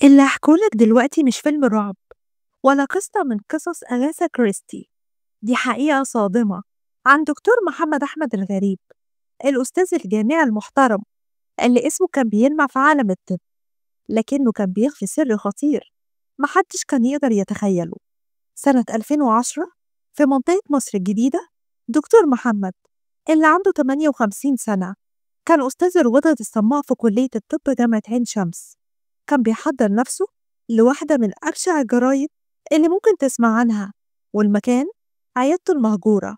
اللي هاحكيه لك دلوقتي مش فيلم رعب ولا قصة من قصص أغاثا كريستي. دي حقيقة صادمة عن دكتور محمد أحمد الغريب، الأستاذ الجامعي المحترم اللي اسمه كان بيلمع في عالم الطب، لكنه كان بيخفي سر خطير محدش كان يقدر يتخيله. سنة 2010 في منطقة مصر الجديدة، دكتور محمد اللي عنده 58 سنة كان أستاذ الغدد الصماء في كلية الطب جامعة عين شمس. كان بيحضر نفسه لواحدة من أبشع الجرايم اللي ممكن تسمع عنها، والمكان عيادته المهجورة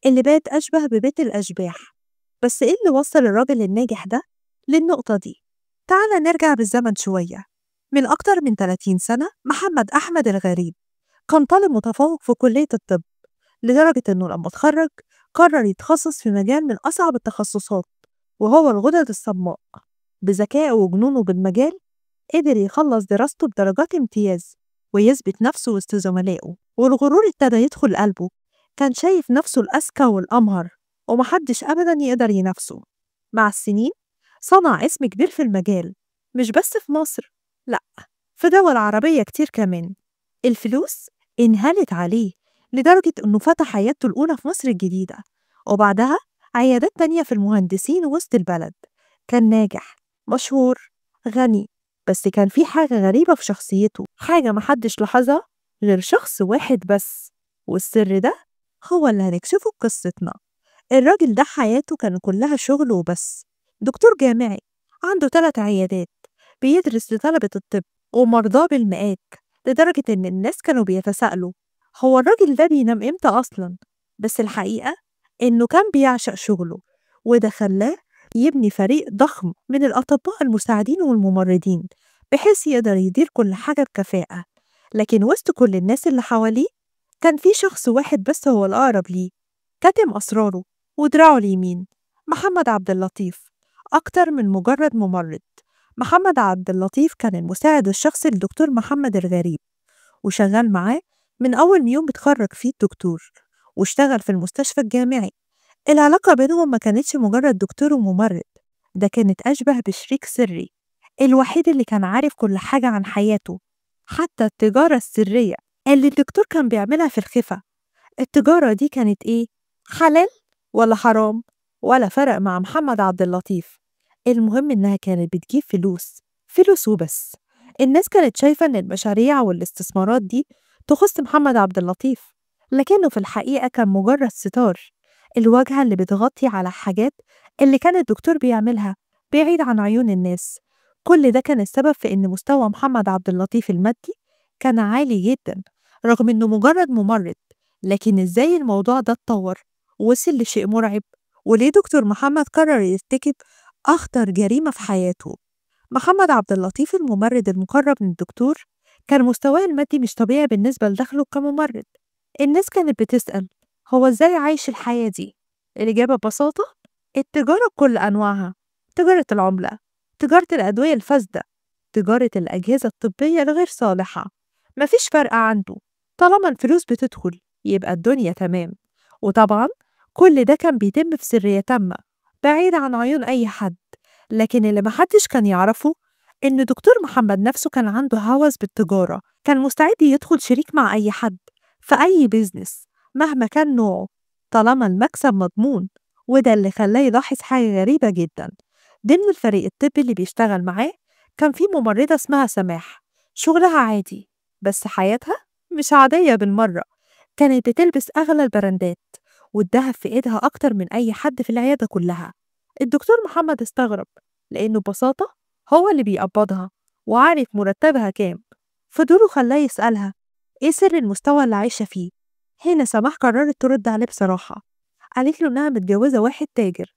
اللي بقت أشبه ببيت الأشباح. بس إيه اللي وصل الراجل الناجح ده للنقطة دي؟ تعالى نرجع بالزمن شوية. من أكتر من 30 سنة محمد أحمد الغريب كان طالب متفوق في كلية الطب، لدرجة إنه لما اتخرج قرر يتخصص في مجال من أصعب التخصصات، وهو الغدد الصماء. بذكائه وجنونه بالمجال قدر يخلص دراسته بدرجات امتياز ويثبت نفسه وسط زملائه، والغرور ابتدى يدخل قلبه. كان شايف نفسه الأذكى والأمهر ومحدش أبدا يقدر ينافسه. مع السنين صنع اسم كبير في المجال، مش بس في مصر، لأ، في دول عربية كتير كمان. الفلوس انهالت عليه لدرجة إنه فتح عيادته الأولى في مصر الجديدة، وبعدها عيادات تانية في المهندسين وسط البلد. كان ناجح، مشهور، غني، بس كان في حاجة غريبة في شخصيته، حاجة محدش لاحظها غير شخص واحد بس، والسر ده هو اللي هنكشفه في قصتنا. الراجل ده حياته كان كلها شغل وبس. دكتور جامعي عنده 3 عيادات، بيدرس لطلبة الطب ومرضاه بالمئات، لدرجة إن الناس كانوا بيتساءلوا هو الراجل ده بينام إمتى أصلا. بس الحقيقة إنه كان بيعشق شغله، وده خلاه يبني فريق ضخم من الأطباء المساعدين والممرضين بحيث يقدر يدير كل حاجة بكفاءة. لكن وسط كل الناس اللي حواليه كان في شخص واحد بس هو الأقرب ليه، كاتم أسراره ودراعه اليمين: محمد عبد اللطيف. أكتر من مجرد ممرض، محمد عبد اللطيف كان المساعد الشخصي للدكتور محمد الغريب، وشغال معاه من أول يوم اتخرج فيه الدكتور واشتغل في المستشفى الجامعي. العلاقة بينهم ما كانتش مجرد دكتور وممرض، ده كانت أشبه بشريك سري، الوحيد اللي كان عارف كل حاجة عن حياته، حتى التجارة السرية اللي الدكتور كان بيعملها في الخفا. التجارة دي كانت إيه؟ حلال ولا حرام؟ ولا فرق مع محمد عبد اللطيف. المهم إنها كانت بتجيب فلوس، فلوس وبس. الناس كانت شايفة إن المشاريع والاستثمارات دي تخص محمد عبد اللطيف، لكنه في الحقيقة كان مجرد ستار، الواجهة اللي بتغطي على حاجات اللي كان الدكتور بيعملها بعيد عن عيون الناس. كل ده كان السبب في إن مستوى محمد عبد اللطيف المادي كان عالي جدا رغم إنه مجرد ممرض. لكن إزاي الموضوع ده اتطور ووصل لشيء مرعب؟ وليه دكتور محمد قرر يرتكب أخطر جريمة في حياته؟ محمد عبد اللطيف الممرض المقرب من الدكتور كان مستواه المادي مش طبيعي بالنسبة لدخله كممرض. الناس كانت بتسأل هو إزاي عايش الحياة دي؟ الإجابة ببساطة: التجارة بكل أنواعها، تجارة العملة، تجارة الأدوية الفاسدة، تجارة الأجهزة الطبية الغير صالحة. مفيش فرق عنده، طالما الفلوس بتدخل يبقى الدنيا تمام. وطبعا كل ده كان بيتم في سرية تامة بعيد عن عيون أي حد. لكن اللي محدش كان يعرفه إن دكتور محمد نفسه كان عنده هوس بالتجارة، كان مستعد يدخل شريك مع أي حد في أي بيزنس مهما كان نوعه طالما المكسب مضمون. وده اللي خلاه يلاحظ حاجة غريبة جدا: ضمن الفريق الطبي اللي بيشتغل معاه كان في ممرضة اسمها سماح، شغلها عادي بس حياتها مش عادية بالمرة. كانت بتلبس أغلى البراندات والدهب في إيدها أكتر من أي حد في العيادة كلها. الدكتور محمد استغرب لأنه ببساطة هو اللي بيقبضها وعارف مرتبها كام. فضوله خلاه يسألها إيه سر المستوى اللي عايشة فيه. هنا سماح قررت ترد عليه بصراحة، قالت له إنها متجوزة واحد تاجر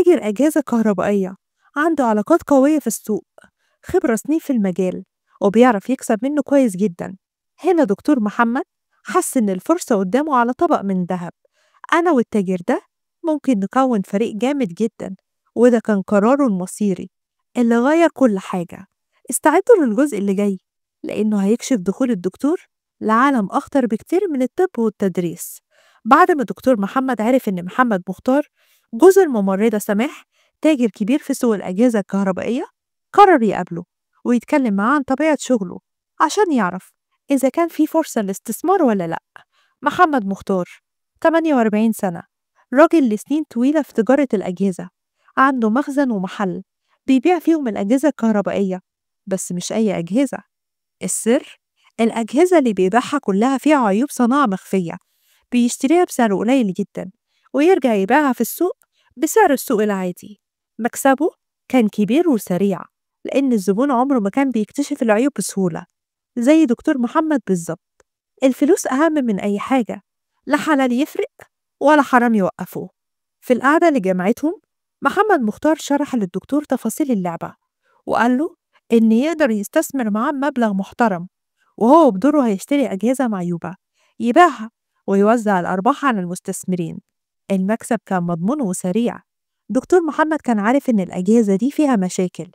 أجهزة كهربائية، عنده علاقات قوية في السوق، خبرة سنين في المجال، وبيعرف يكسب منه كويس جدا. هنا دكتور محمد حس إن الفرصة قدامه على طبق من ذهب: أنا والتاجر ده ممكن نكون فريق جامد جدا. وده كان قراره المصيري اللي غير كل حاجة. استعدوا للجزء اللي جاي لأنه هيكشف دخول الدكتور لعالم أخطر بكتير من الطب والتدريس. بعد ما دكتور محمد عرف إن محمد مختار جوز الممرضة سماح تاجر كبير في سوق الأجهزة الكهربائية، قرر يقابله ويتكلم معاه عن طبيعة شغله عشان يعرف إذا كان في فرصة لاستثمار ولا لأ. محمد مختار 48 سنة، راجل لسنين طويلة في تجارة الأجهزة، عنده مخزن ومحل بيبيع فيهم الأجهزة الكهربائية، بس مش أي أجهزة. السر، الأجهزة اللي بيبيعها كلها فيها عيوب صناعة مخفية، بيشتريها بسعر قليل جدا ويرجع يبيعها في السوق بسعر السوق العادي. مكسبه كان كبير وسريع لأن الزبون عمره ما كان بيكتشف العيوب بسهولة، زي دكتور محمد بالظبط. الفلوس أهم من أي حاجة، لا حلال يفرق ولا حرام يوقفه. في القعدة اللي جمعتهم، محمد مختار شرح للدكتور تفاصيل اللعبة وقال له إن يقدر يستثمر معاه مبلغ محترم، وهو بدوره هيشتري أجهزة معيوبة يبيعها ويوزع الأرباح على المستثمرين. المكسب كان مضمون وسريع. دكتور محمد كان عارف إن الأجهزة دي فيها مشاكل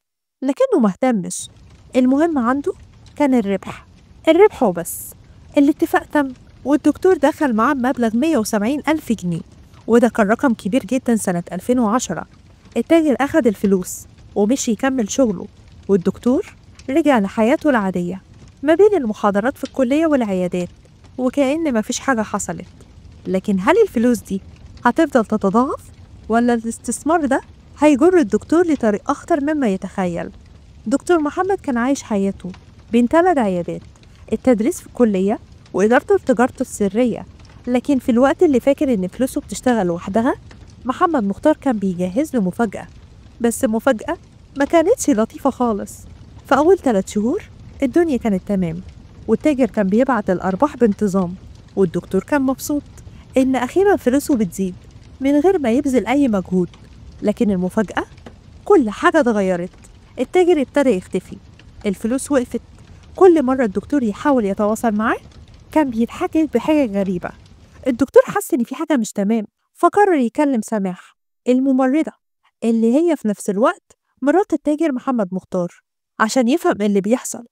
لكنه مهتمش، المهم عنده كان الربح، الربح وبس. الاتفاق تم والدكتور دخل معاه بمبلغ 170 ألف جنيه، وده كان رقم كبير جدا سنة 2010. التاجر أخد الفلوس ومشي يكمل شغله، والدكتور رجع لحياته العادية ما بين المحاضرات في الكلية والعيادات وكأن مفيش حاجة حصلت. لكن هل الفلوس دي هتفضل تتضاعف ولا الاستثمار ده هيجر الدكتور لطريق أخطر مما يتخيل؟ دكتور محمد كان عايش حياته بين 3 عيادات، التدريس في الكلية وإدارته لتجارته السرية، لكن في الوقت اللي فاكر إن فلوسه بتشتغل لوحدها، محمد مختار كان بيجهز له مفاجأة. بس المفاجأة ما كانتش لطيفة خالص. في أول 3 شهور الدنيا كانت تمام، والتاجر كان بيبعت الأرباح بانتظام، والدكتور كان مبسوط إن أخيرا فلوسه بتزيد من غير ما يبذل أي مجهود. لكن المفاجأة، كل حاجة اتغيرت. التاجر ابتدى يختفي، الفلوس وقفت، كل مرة الدكتور يحاول يتواصل معاه كان بيتحجج بحاجة غريبة. الدكتور حس إن في حاجة مش تمام، فقرر يكلم سماح الممرضة اللي هي في نفس الوقت مرات التاجر محمد مختار عشان يفهم اللي بيحصل.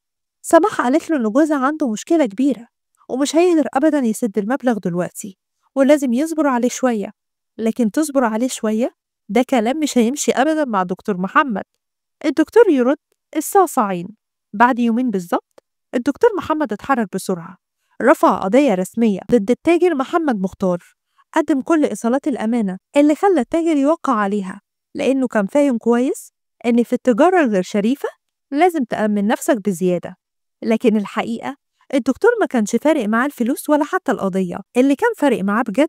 سماح قالت له إن جوزها عنده مشكلة كبيرة ومش هيقدر أبدا يسد المبلغ دلوقتي ولازم يصبر عليه شوية. لكن تصبر عليه شوية ده كلام مش هيمشي أبدا مع دكتور محمد. الدكتور يرد الساعة صاعين. بعد يومين بالظبط الدكتور محمد اتحرك بسرعة، رفع قضية رسمية ضد التاجر محمد مختار، قدم كل إيصالات الأمانة اللي خلى التاجر يوقع عليها، لأنه كان فاهم كويس إن في التجارة الغير شريفة لازم تأمن نفسك بزيادة. لكن الحقيقة الدكتور ما كانش فارق معاه الفلوس ولا حتى القضية، اللي كان فارق معاه بجد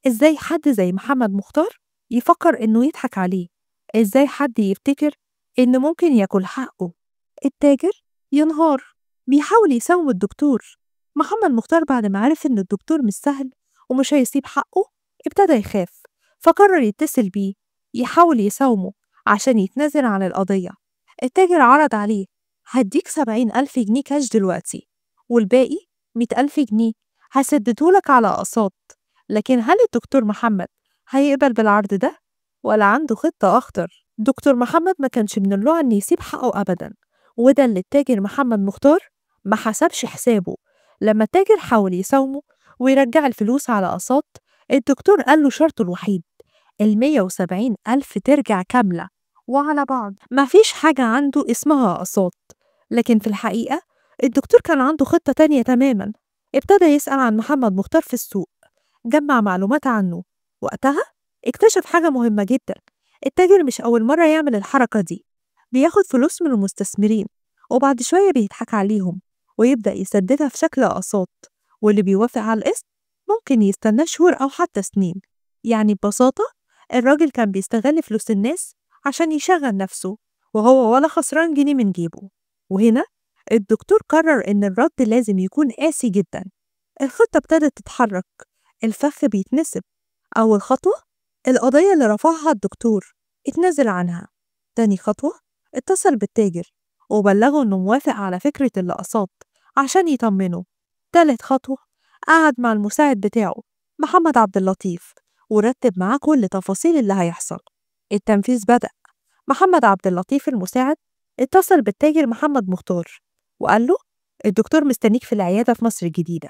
إزاي حد زي محمد مختار يفكر إنه يضحك عليه، إزاي حد يفتكر إنه ممكن ياكل حقه. التاجر ينهار بيحاول يساوم الدكتور. محمد مختار بعد ما عرف إن الدكتور مش سهل ومش هيسيب حقه ابتدى يخاف، فقرر يتصل بيه يحاول يساومه عشان يتنازل عن القضية. التاجر عرض عليه هديك 70 ألف جنيه كاش دلوقتي والباقي 100 ألف جنيه هسددهولك على أقساط. لكن هل الدكتور محمد هيقبل بالعرض ده ولا عنده خطة أخطر؟ دكتور محمد ما كانش من النوع إن يسيب حقه أبدا، وده اللي التاجر محمد مختار ما حسبش حسابه. لما التاجر حاول يساومه ويرجع الفلوس على أقساط، الدكتور قال له شرطه الوحيد 170 ألف ترجع كاملة وعلى بعض، ما فيش حاجة عنده اسمها أقساط. لكن في الحقيقة الدكتور كان عنده خطة تانية تماما. ابتدى يسأل عن محمد مختار في السوق، جمع معلومات عنه. وقتها اكتشف حاجة مهمة جدا، التاجر مش أول مرة يعمل الحركة دي، بياخد فلوس من المستثمرين وبعد شوية بيضحك عليهم ويبدأ يسددها في شكل أقساط، واللي بيوافق على القسط ممكن يستناه شهور أو حتى سنين. يعني ببساطة الراجل كان بيستغل فلوس الناس عشان يشغل نفسه وهو ولا خسران جنيه من جيبه. وهنا الدكتور قرر إن الرد لازم يكون قاسي جدا. الخطة ابتدت تتحرك، الفخ بيتنسب. أول خطوة القضية اللي رفعها الدكتور اتنازل عنها. تاني خطوة اتصل بالتاجر وبلغه إنه موافق على فكرة الأقساط عشان يطمنه. تالت خطوة قعد مع المساعد بتاعه محمد عبد اللطيف ورتب معاه كل تفاصيل اللي هيحصل. التنفيذ بدأ. محمد عبد اللطيف المساعد اتصل بالتاجر محمد مختار وقال له الدكتور مستنيك في العيادة في مصر الجديدة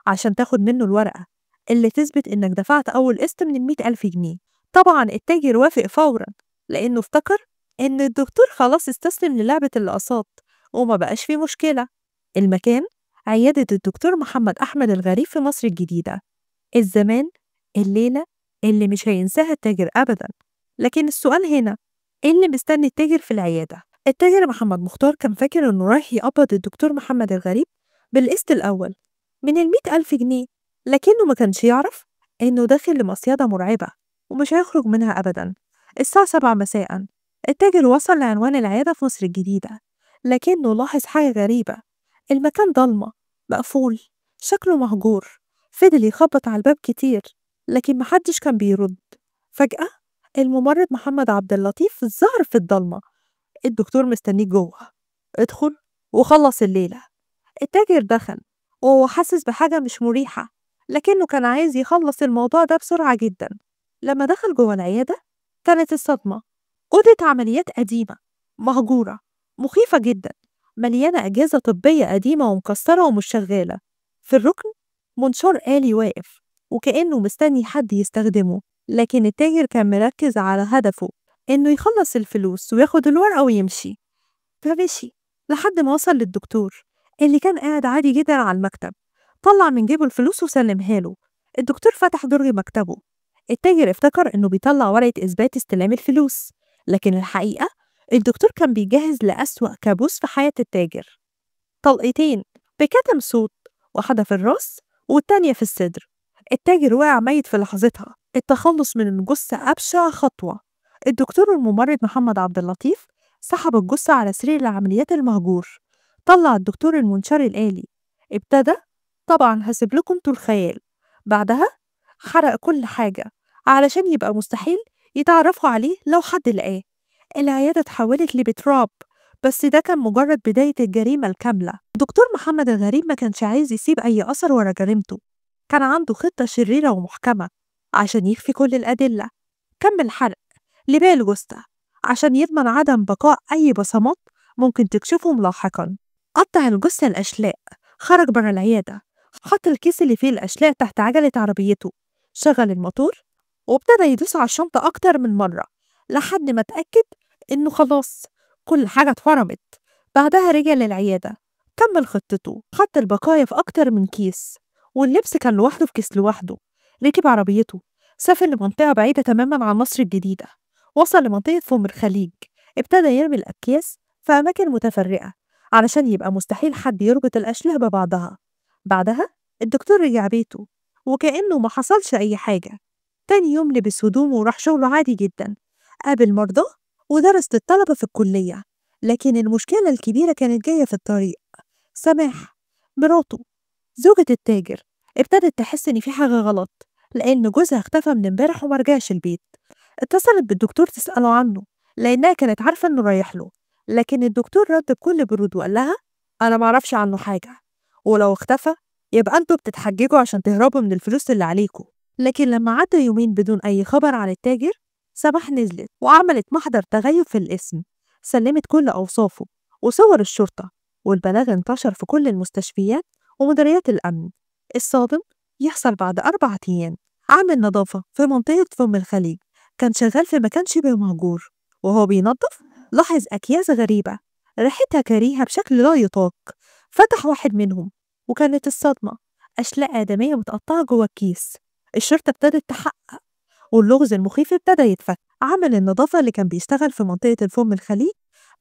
عشان تاخد منه الورقة اللي تثبت إنك دفعت أول قسط من 100 ألف جنيه. طبعا التاجر وافق فورا لأنه افتكر إن الدكتور خلاص استسلم للعبة الأقساط وما بقاش فيه مشكلة. المكان عيادة الدكتور محمد أحمد الغريب في مصر الجديدة. الزمان، الليلة اللي مش هينساها التاجر أبدا. لكن السؤال هنا، إيه اللي مستني التاجر في العيادة؟ التاجر محمد مختار كان فاكر إنه رايح يقبض الدكتور محمد الغريب بالقسط الأول من 100,000 جنيه، لكنه ما كانش يعرف إنه داخل لمصيدة مرعبة ومش هيخرج منها أبدا. الساعة 7 مساء التاجر وصل لعنوان العيادة في مصر الجديدة، لكنه لاحظ حاجة غريبة. المكان ضلمة، مقفول، شكله مهجور. فضل يخبط على الباب كتير، لكن محدش كان بيرد. فجأة الممرض محمد عبد اللطيف ظهر في الضلمة. الدكتور مستنيك جوه، ادخل وخلص الليلة. التاجر دخل وهو حاسس بحاجة مش مريحة، لكنه كان عايز يخلص الموضوع ده بسرعة جدا. لما دخل جوه العيادة كانت الصدمة. أوضة عمليات قديمة، مهجورة، مخيفة جدا، مليانة أجهزة طبية قديمة ومكسرة ومش شغالة. في الركن منشار آلي واقف وكأنه مستني حد يستخدمه، لكن التاجر كان مركز على هدفه، إنه يخلص الفلوس وياخد الورقة ويمشي. فمشي لحد ما وصل للدكتور اللي كان قاعد عادي جدا على المكتب. طلع من جيبه الفلوس وسلمها له. الدكتور فتح درج مكتبه. التاجر افتكر إنه بيطلع ورقة إثبات استلام الفلوس، لكن الحقيقة الدكتور كان بيجهز لأسوأ كابوس في حياة التاجر. طلقتين بكتم صوت، واحدة في الراس والتانية في الصدر. التاجر وقع ميت في لحظتها. التخلص من الجثة أبشع خطوة. الدكتور والممرض محمد عبد اللطيف سحب الجثة على سرير العمليات المهجور. طلع الدكتور المنشار الآلي. ابتدى، طبعا هسيب لكم انتوا الخيال. بعدها حرق كل حاجة علشان يبقى مستحيل يتعرفوا عليه لو حد لقاه. العيادة اتحولت لبيت رعب، بس ده كان مجرد بداية الجريمة الكاملة. دكتور محمد الغريب ما كانش عايز يسيب أي أثر ورا جريمته. كان عنده خطة شريرة ومحكمة عشان يخفي كل الأدلة. كمل حرق لباقي الجثة عشان يضمن عدم بقاء أي بصمات ممكن تكشفهم لاحقا. قطع الجثة الأشلاء، خرج برا العيادة، حط الكيس اللي فيه الأشلاء تحت عجلة عربيته، شغل الموتور وابتدى يدوس على الشنطة أكتر من مرة لحد ما اتأكد إنه خلاص كل حاجة اتفرمت. بعدها رجع للعيادة، كمل خطته، حط البقايا في أكتر من كيس، واللبس كان لوحده في كيس لوحده. ركب عربيته، سافر لمنطقة بعيدة تماما عن مصر الجديدة. وصل لمنطقة فم الخليج، ابتدى يرمي الأكياس في أماكن متفرقة علشان يبقى مستحيل حد يربط الأشلاء ببعضها. بعدها الدكتور رجع بيته وكأنه ما حصلش أي حاجة. تاني يوم لبس هدومه وراح شغله عادي جدا. قابل مرضاه ودرس للطلبة في الكلية. لكن المشكلة الكبيرة كانت جاية في الطريق. سماح، مراته، زوجة التاجر، ابتدت تحس إن في حاجة غلط، لأن جوزها اختفى من امبارح ومرجعش البيت. اتصلت بالدكتور تسأله عنه لأنها كانت عارفة إنه رايح له، لكن الدكتور رد بكل برود وقال لها أنا معرفش عنه حاجة، ولو اختفى يبقى انتوا بتتحججوا عشان تهربوا من الفلوس اللي عليكم. لكن لما عدى يومين بدون أي خبر عن التاجر، سماح نزلت وعملت محضر تغيب في الاسم، سلمت كل أوصافه وصور الشرطة، والبلاغ انتشر في كل المستشفيات ومديريات الأمن. الصادم يحصل بعد 4 أيام. عامل نظافة في منطقة فم الخليج كان شغال في مكان شبه مهجور، وهو بينظف لاحظ أكياس غريبة ريحتها كريهة بشكل لا يطاق. فتح واحد منهم وكانت الصدمة أشلاء آدمية متقطعة جوه الكيس. الشرطة ابتدت تحقق واللغز المخيف ابتدى يتفك. عامل النظافة اللي كان بيشتغل في منطقة الفم الخليج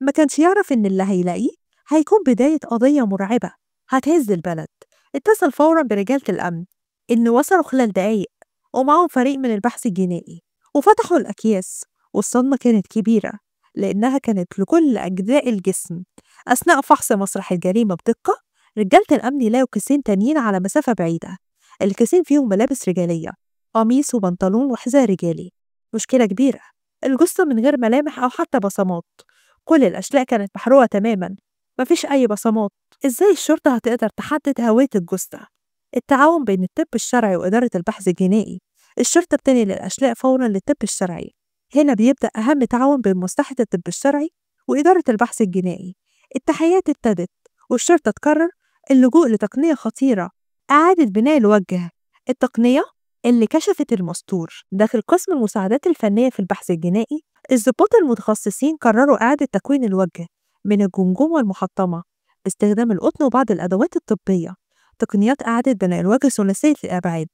ما كانش يعرف إن اللي هيلاقيه هيكون بداية قضية مرعبة هتهز البلد. اتصل فورا برجالة الأمن إن وصلوا خلال دقايق ومعهم فريق من البحث الجنائي وفتحوا الأكياس. والصدمة كانت كبيرة لأنها كانت لكل أجزاء الجسم. أثناء فحص مسرح الجريمة بدقة، رجالة الأمن لقوا كيسين تانيين على مسافة بعيدة. الكيسين فيهم ملابس رجالية، قميص وبنطلون وحذاء رجالي. مشكلة كبيرة، الجثة من غير ملامح أو حتى بصمات. كل الأشلاء كانت محروقة تماما، مفيش أي بصمات. إزاي الشرطة هتقدر تحدد هوية الجثة؟ التعاون بين الطب الشرعي وإدارة البحث الجنائي. الشرطة بتنقل الأشلاء فورا للطب الشرعي. هنا بيبدأ أهم تعاون بين مصلحة الطب الشرعي وإدارة البحث الجنائي. التحقيقات ابتدت والشرطة تقرر اللجوء لتقنية خطيرة، إعادة بناء الوجه. التقنية اللي كشفت المستور. داخل قسم المساعدات الفنية في البحث الجنائي، الضباط المتخصصين قرروا إعادة تكوين الوجه من الجمجمة المحطمة باستخدام القطن وبعض الأدوات الطبية. تقنيات إعادة بناء الوجه ثلاثية الأبعاد،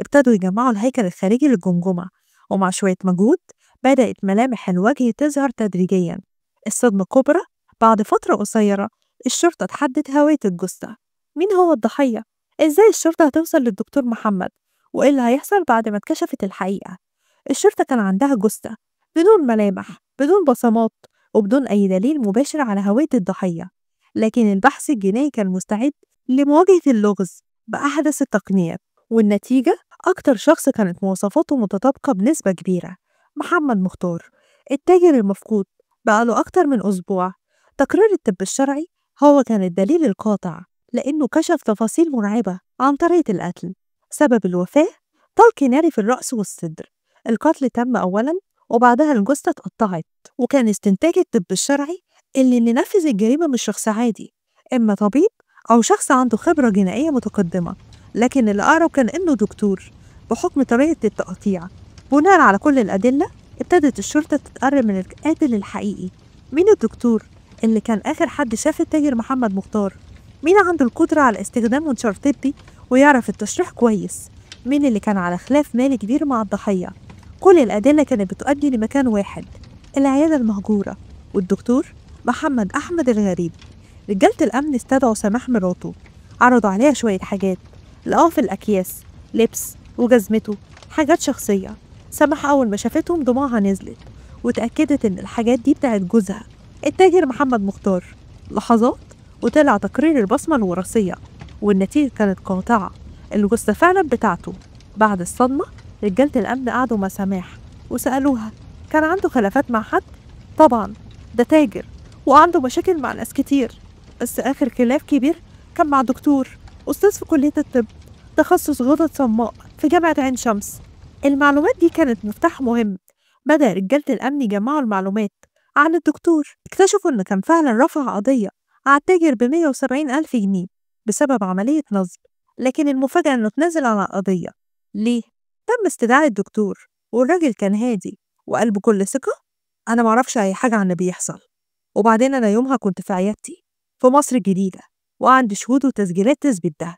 ابتدوا يجمعوا الهيكل الخارجي للجمجمة، ومع شوية مجهود بدأت ملامح الوجه تظهر تدريجيا. الصدمة كبرى. بعد فترة قصيرة الشرطة تحدد هوية الجثة. مين هو الضحية؟ إزاي الشرطة هتوصل للدكتور محمد؟ وإيه اللي هيحصل بعد ما اتكشفت الحقيقة؟ الشرطة كان عندها جثة بدون ملامح، بدون بصمات، وبدون أي دليل مباشر على هوية الضحية، لكن البحث الجنائي كان مستعد لمواجهة اللغز بأحدث التقنيات. والنتيجة أكتر شخص كانت مواصفاته متطابقة بنسبة كبيرة: محمد مختار، التاجر المفقود بقاله أكتر من أسبوع. تقرير الطب الشرعي هو كان الدليل القاطع، لأنه كشف تفاصيل مرعبة عن طريقة القتل. سبب الوفاة: طلق ناري في الرأس والصدر. القتل تم أولا وبعدها الجثة اتقطعت. وكان استنتاج الطب الشرعي إن اللي نفذ الجريمة مش شخص عادي، إما طبيب أو شخص عنده خبرة جنائية متقدمة، لكن اللي أقرب كان إنه دكتور بحكم طريقة التقطيع. بناء على كل الأدلة ابتدت الشرطة تتقرب من القاتل الحقيقي. مين الدكتور اللي كان آخر حد شاف التاجر محمد مختار؟ مين عنده القدرة على استخدام منشار طبي ويعرف التشريح كويس؟ مين اللي كان على خلاف مالي كبير مع الضحية؟ كل الأدلة كانت بتؤدي لمكان واحد: العيادة المهجورة والدكتور محمد أحمد الغريب. رجالة الأمن استدعوا سماح مراته، عرضوا عليها شوية حاجات لقوها في الأكياس: لبس وجزمته، حاجات شخصية. سماح أول ما شافتهم دموعها نزلت وتأكدت إن الحاجات دي بتاعت جوزها التاجر محمد مختار. لحظات وطلع تقرير البصمة الوراثية، والنتيجة كانت قاطعة: الجثة فعلا بتاعته. بعد الصدمة رجالة الأمن قعدوا مع سماح وسألوها كان عنده خلافات مع حد؟ طبعا، ده تاجر وعنده مشاكل مع ناس كتير، بس آخر خلاف كبير كان مع دكتور أستاذ في كلية الطب، تخصص غدد صماء في جامعة عين شمس. المعلومات دي كانت مفتاح مهم. بدأ رجالة الأمن يجمعوا المعلومات عن الدكتور. اكتشفوا إنه كان فعلا رفع قضية على التاجر ب170,000 جنيه بسبب عملية نصب، لكن المفاجأة إنه اتنازل عن القضية. ليه؟ تم استدعاء الدكتور والراجل كان هادي وقال بكل ثقة: أنا معرفش أي حاجة عن اللي بيحصل، وبعدين أنا يومها كنت في عيادتي في مصر الجديدة وعندي شهود وتسجيلات تثبت ده.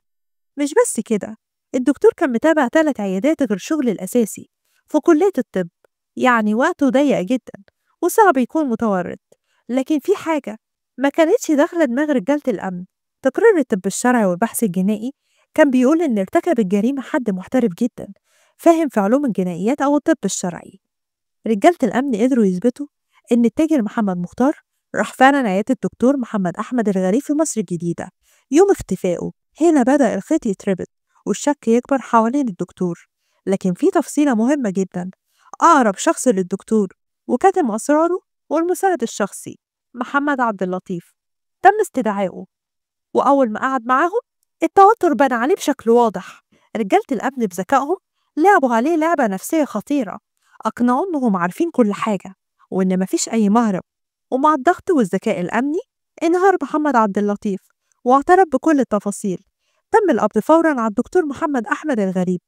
مش بس كده، الدكتور كان متابع 3 عيادات غير شغل الأساسي في كلية الطب، يعني وقته ضيق جدا وصعب يكون متورط. لكن في حاجة ما كانتش داخلة دماغ رجالة الأمن: تقرير الطب الشرعي والبحث الجنائي كان بيقول إن ارتكب الجريمة حد محترف جدا فاهم في علوم الجنائيات أو الطب الشرعي. رجالة الأمن قدروا يثبتوا إن التاجر محمد مختار راح فعلا عيادة الدكتور محمد أحمد الغريب في مصر الجديدة يوم اختفائه. هنا بدأ الخيط يتربط والشك يكبر حوالين الدكتور. لكن في تفصيلة مهمة جدا: أقرب شخص للدكتور وكاتم أسراره والمساعد الشخصي محمد عبد اللطيف تم استدعائه، وأول ما قعد معاهم التوتر بان عليه بشكل واضح. رجالة الأمن بذكائهم لعبوا عليه لعبة نفسية خطيرة، أقنعوه إنهم عارفين كل حاجة وإن مفيش أي مهرب. ومع الضغط والذكاء الأمني انهار محمد عبد اللطيف واعترف بكل التفاصيل. تم القبض فورا على الدكتور محمد أحمد الغريب،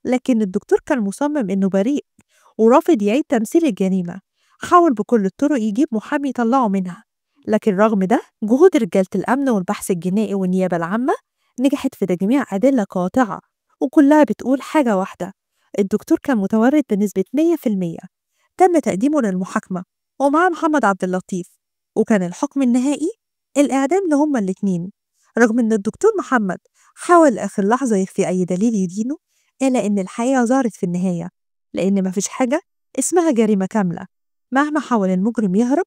لكن الدكتور كان مصمم إنه بريء ورافض يعيد تمثيل الجريمة. حاول بكل الطرق يجيب محامي يطلعه منها، لكن رغم ده جهود رجالة الأمن والبحث الجنائي والنيابة العامة نجحت في تجميع أدلة قاطعة، وكلها بتقول حاجة واحدة: الدكتور كان متورط بنسبة 100%. تم تقديمه للمحاكمة ومعاه محمد عبد اللطيف، وكان الحكم النهائي الإعدام لهما الاتنين. رغم إن الدكتور محمد حاول آخر لحظة يخفي أي دليل يدينه، إلا إن الحقيقة ظهرت في النهاية، لأن مفيش حاجة اسمها جريمة كاملة. مهما حاول المجرم يهرب،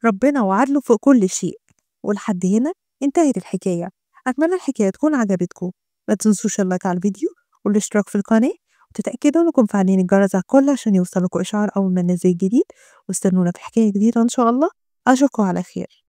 ربنا وعدله فوق كل شيء. ولحد هنا انتهت الحكاية. أتمنى الحكاية تكون عجبتكم. ما تنسوش اللايك على الفيديو والاشتراك في القناة، وتتأكدوا انكم فعالين الجرس على الكل عشان يوصلكوا إشعار أول ما ننزل جديد. واستنونا في حكاية جديدة إن شاء الله. أشوفكم على خير.